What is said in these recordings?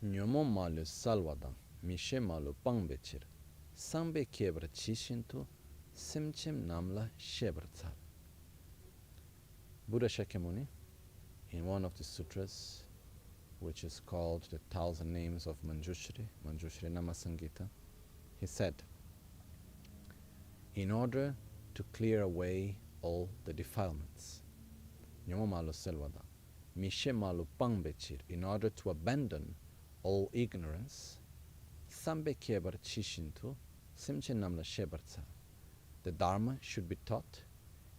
Nyomo malu salwadang, mishe malu pangbechir, sambe kiebra chishintu, simchim namla shebrtzal. Buddha Shakyamuni, in one of the sutras, which is called the 1,000 Names of Manjushri, Manjushri Namasangita, he said, in order to clear away all the defilements, Nyomo malu salwadang, mishe malu pangbechir, in order to abandon all ignorance, sambe kiebar chishintu, simche namla shebartsa. The Dharma should be taught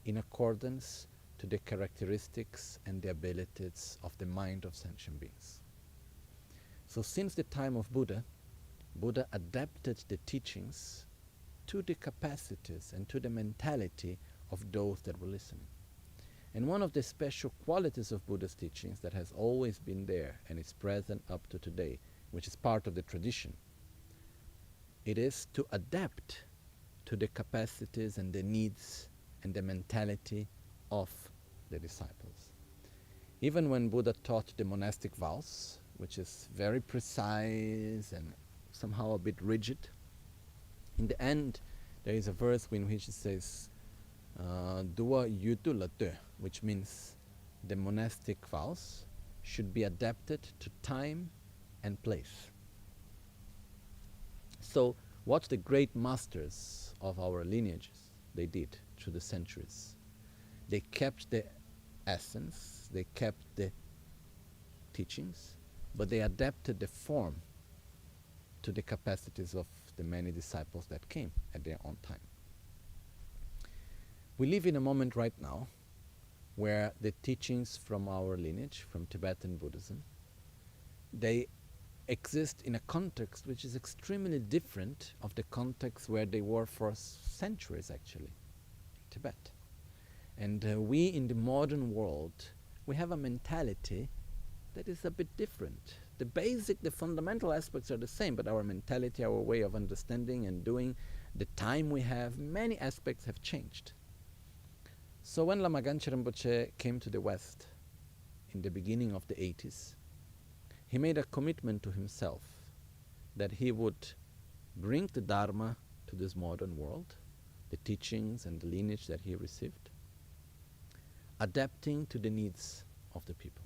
in accordance to the characteristics and the abilities of the mind of sentient beings. So since the time of Buddha, Buddha adapted the teachings to the capacities and to the mentality of those that were listening. And one of the special qualities of Buddha's teachings that has always been there and is present up to today, which is part of the tradition, it is to adapt to the capacities and the needs and the mentality of the disciples. Even when Buddha taught the monastic vows, which is very precise and somehow a bit rigid, in the end there is a verse in which it says, Dua yutulate, which means the monastic vows should be adapted to time and place. So what the great masters of our lineages, they did through the centuries, they kept the essence, they kept the teachings, but they adapted the form to the capacities of the many disciples that came at their own time. We live in a moment right now where the teachings from our lineage, from Tibetan Buddhism, they exist in a context which is extremely different of the context where they were for centuries actually, in Tibet. And we in the modern world, we have a mentality that is a bit different. The fundamental aspects are the same, but our mentality, our way of understanding and doing, the time we have, many aspects have changed. So when Lama Michel Rinpoche came to the West in the beginning of the 80s, he made a commitment to himself that he would bring the Dharma to this modern world, the teachings and the lineage that he received, adapting to the needs of the people.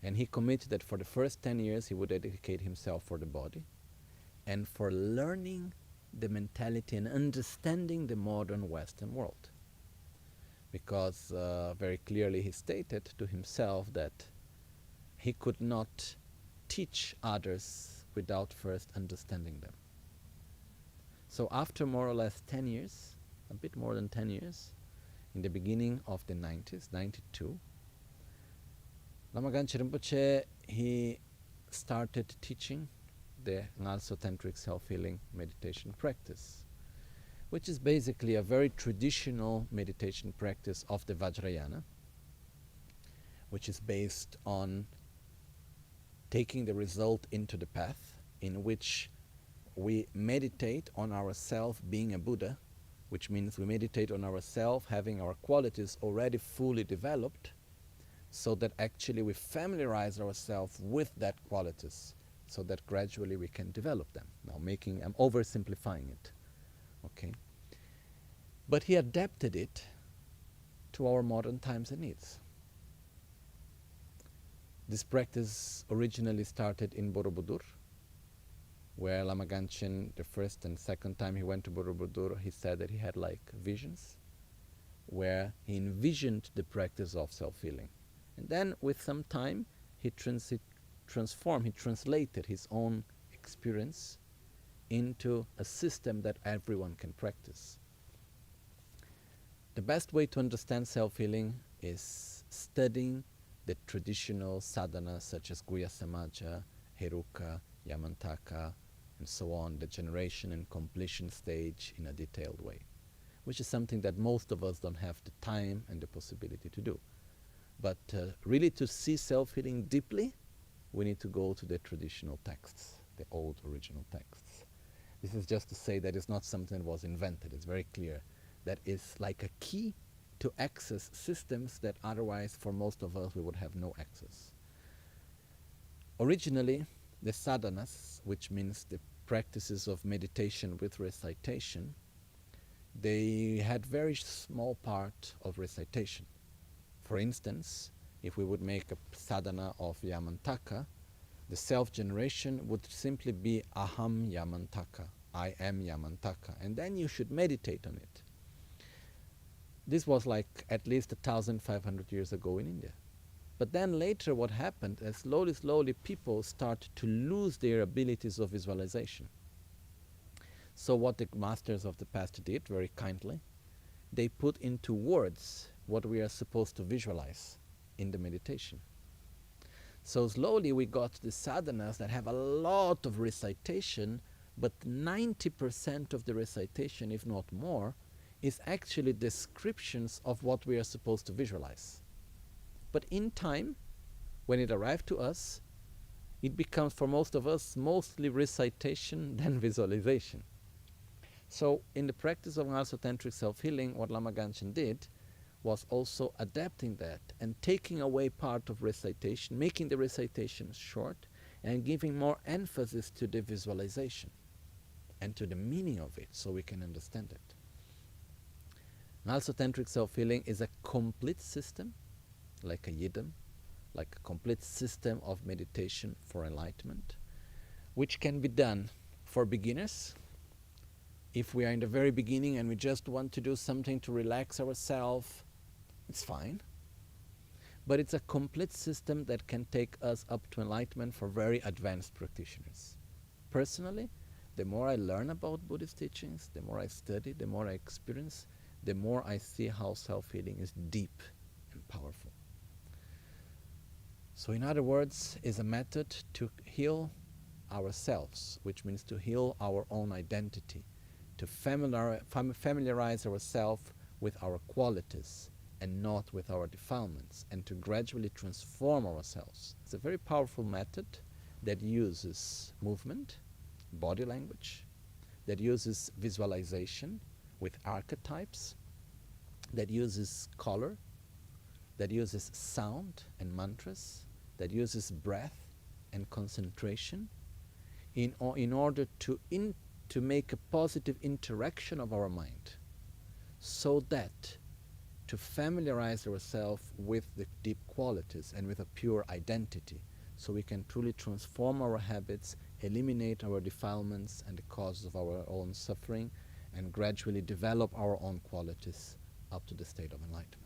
And he committed that for the first 10 years he would dedicate himself for the body and for learning the mentality and understanding the modern Western world. Because very clearly he stated to himself that he could not teach others without first understanding them. So after more or less 10 years, a bit more than 10 years, in the beginning of the 90s, 92, Lama Michel Rinpoche, he started teaching the NgalSo Tantric Self-Healing meditation practice, which is basically a very traditional meditation practice of the Vajrayana, which is based on taking the result into the path, in which we meditate on ourselves being a Buddha, which means we meditate on ourselves having our qualities already fully developed, so that actually we familiarize ourselves with that qualities, so that gradually we can develop them. Now I'm oversimplifying it, okay? But he adapted it to our modern times and needs. This practice originally started in Borobudur, where Lama Ganchen, the first and second time he went to Borobudur, he said that he had like visions, where he envisioned the practice of self-healing. And then with some time, he translated his own experience into a system that everyone can practice. The best way to understand self-healing is studying the traditional sadhanas such as Guhya Samaja, Heruka, Yamantaka, and so on, the generation and completion stage in a detailed way, which is something that most of us don't have the time and the possibility to do. But really to see self-healing deeply, we need to go to the traditional texts, the old original texts. This is just to say that it's not something that was invented. It's very clear that it's like a key to access systems that otherwise for most of us we would have no access. Originally, the sadhanas, which means the practices of meditation with recitation, they had very small part of recitation. For instance, if we would make a sadhana of yamantaka, the self-generation would simply be aham yamantaka, I am yamantaka, and then you should meditate on it. This was like at least 1,500 years ago in India. But then later what happened is slowly people start to lose their abilities of visualization. So what the masters of the past did, very kindly, they put into words what we are supposed to visualize in the meditation. So slowly we got the sadhanas that have a lot of recitation, but 90% of the recitation, if not more, is actually descriptions of what we are supposed to visualize. But in time, when it arrived to us, it becomes for most of us mostly recitation than visualization. So in the practice of NgalSo Tantric Self-Healing, what Lama Ganchen did was also adapting that and taking away part of recitation, making the recitation short and giving more emphasis to the visualization and to the meaning of it so we can understand it. NgalSo Tantric Self-Healing is a complete system, like a yidam, like a complete system of meditation for enlightenment, which can be done for beginners. If we are in the very beginning and we just want to do something to relax ourselves, it's fine. But it's a complete system that can take us up to enlightenment for very advanced practitioners. Personally, the more I learn about Buddhist teachings, the more I study, the more I experience, the more I see how self-healing is deep and powerful. So in other words, is a method to heal ourselves, which means to heal our own identity, to familiarize ourselves with our qualities and not with our defilements, and to gradually transform ourselves. It's a very powerful method that uses movement, body language, that uses visualization with archetypes, that uses color, that uses sound and mantras, that uses breath and concentration in order to make a positive interaction of our mind, so that to familiarize ourselves with the deep qualities and with a pure identity, so we can truly transform our habits, eliminate our defilements and the causes of our own suffering, and gradually develop our own qualities up to the state of enlightenment.